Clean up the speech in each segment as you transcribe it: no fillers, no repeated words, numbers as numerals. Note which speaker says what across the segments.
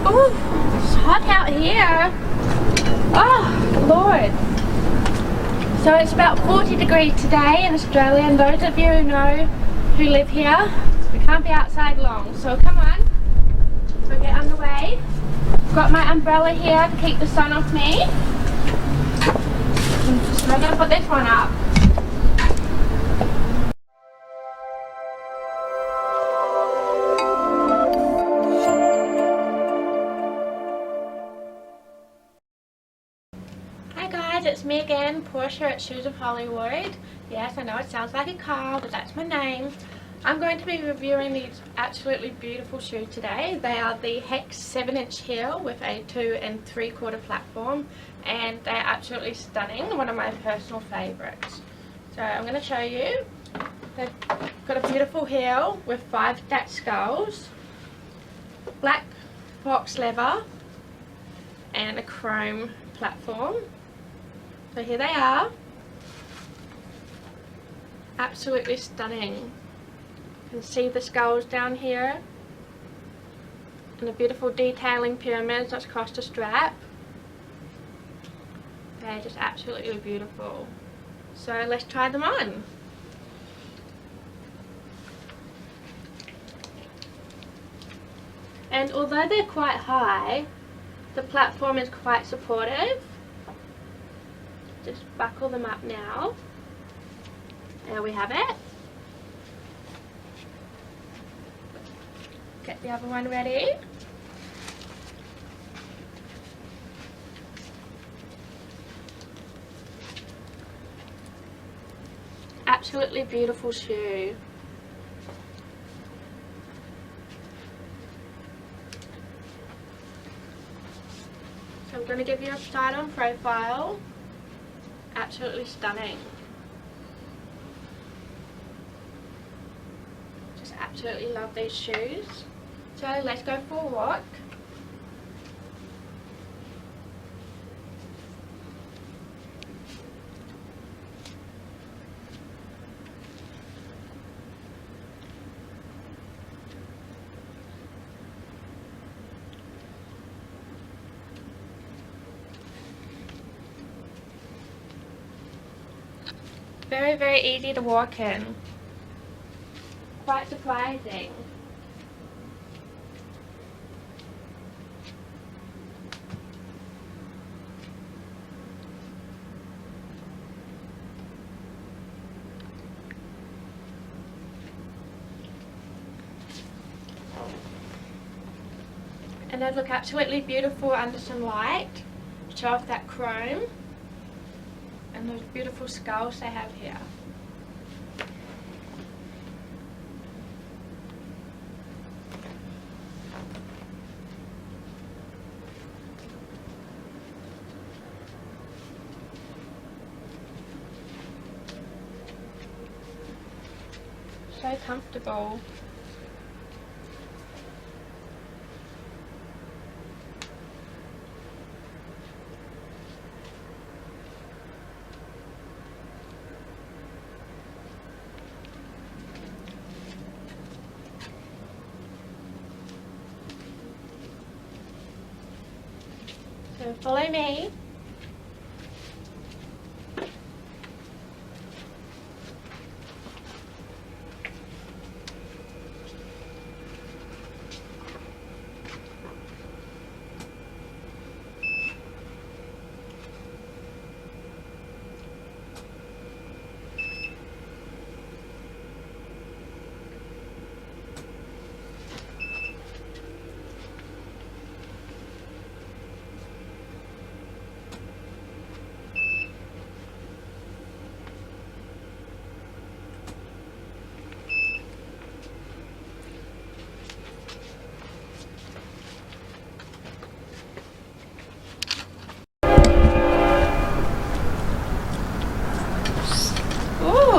Speaker 1: Oh, it's hot out here. Oh, Lord. So it's about 40 degrees today in Australia, and those of you who know who live here, we can't be outside long. So come on, we'll get underway. Got my umbrella here to keep the sun off me. So I'm going to put this one up. It's me again, Portia at Shoes of Hollywood. Yes, I know it sounds like a car, but that's my name. I'm going to be reviewing these absolutely beautiful shoes today. They are the Hex 7-inch heel with a 2 3/4 platform, and they're absolutely stunning, one of my personal favourites. So I'm going to show you. They've got a beautiful heel with 5 stacked skulls, black fox leather, and a chrome platform. So here they are, absolutely stunning. You can see the skulls down here and the beautiful detailing pyramids that's across the strap. They're just absolutely beautiful. So let's try them on. And although they're quite high, the platform is quite supportive. Just buckle them up now. There we have it. Get the other one ready. Absolutely beautiful shoe. So I'm going to give you a side on profile. Absolutely stunning. Just absolutely love these shoes. So let's go for a walk. Very, very easy to walk in. Quite surprising. And they look absolutely beautiful under some light. Show off that chrome. And those beautiful skulls they have here. So comfortable. So follow me.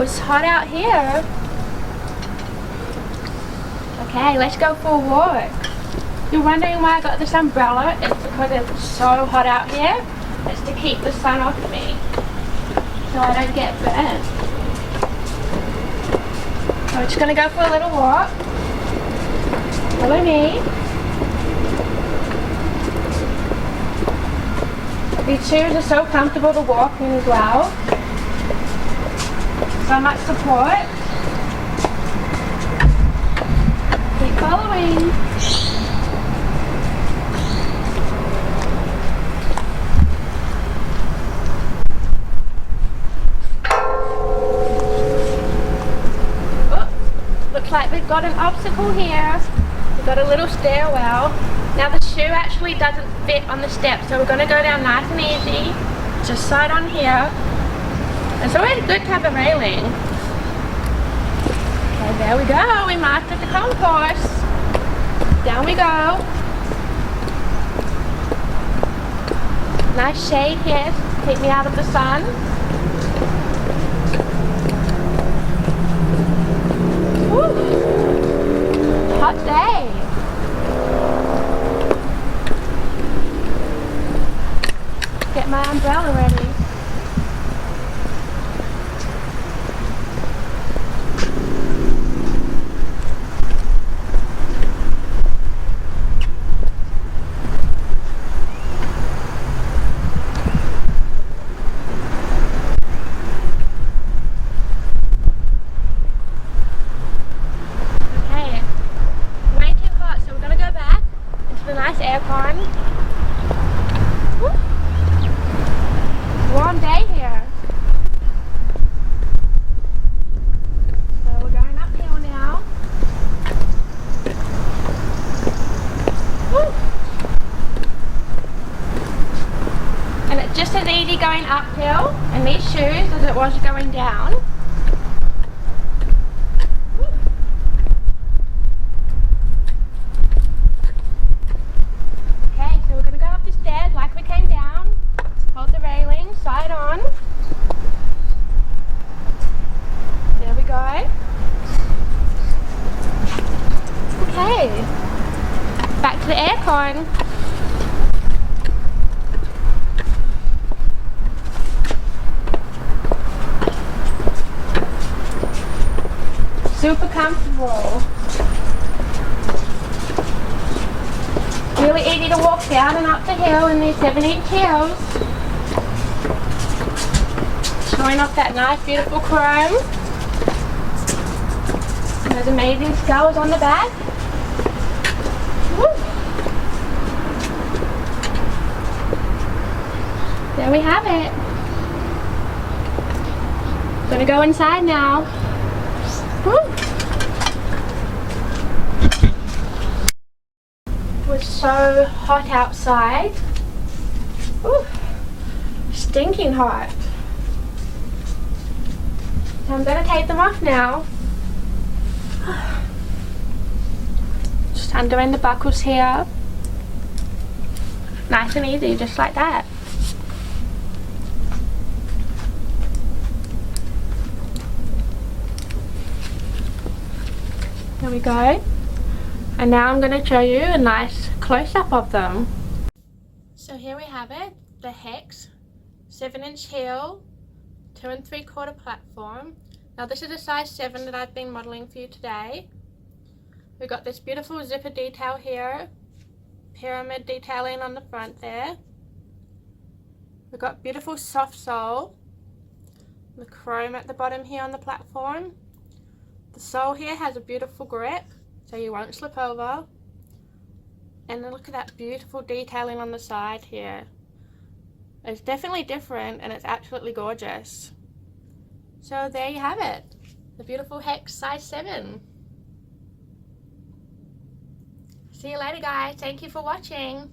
Speaker 1: It's hot out here. Okay, let's go for a walk. You're wondering why I got this umbrella? It's because it's so hot out here. It's to keep the sun off me so I don't get burnt. So we're just going to go for a little walk. Follow me. These shoes are so comfortable to walk in as well. So much support. Keep following. Looks like we've got an obstacle here. We've got a little stairwell. Now the shoe actually doesn't fit on the steps, so we're going to go down nice and easy. Just slide on here. It's always good to have a railing. Okay, there we go. We mastered the concourse. Down we go. Nice shade here to keep me out of the sun. Woo. Hot day. Get my umbrella ready. Aircon. Woo. Warm day here. So we're going uphill now. Woo. And it's just as easy going uphill in these shoes as it was going down. Back to the aircon. Super comfortable. Really easy to walk down and up the hill in these 7-inch heels. Showing off that nice beautiful chrome. And those amazing skulls on the back. Woo. There we have it. Gonna go inside now. Woo. It was so hot outside. Woo. Stinking hot. So I'm gonna take them off now. Just undoing the buckles here. Nice and easy, just like that. There we go. And now I'm going to show you a nice close-up of them. So here we have it, the Hex 7-inch heel, 2 3/4 platform. Now this is a size 7 that I've been modelling for you today. We've got this beautiful zipper detail here, pyramid detailing on the front there. We've got beautiful soft sole, the chrome at the bottom here on the platform. The sole here has a beautiful grip, so you won't slip over. And then look at that beautiful detailing on the side here. It's definitely different and it's absolutely gorgeous. So there you have it, the beautiful Hex size 7. See you later guys, thank you for watching.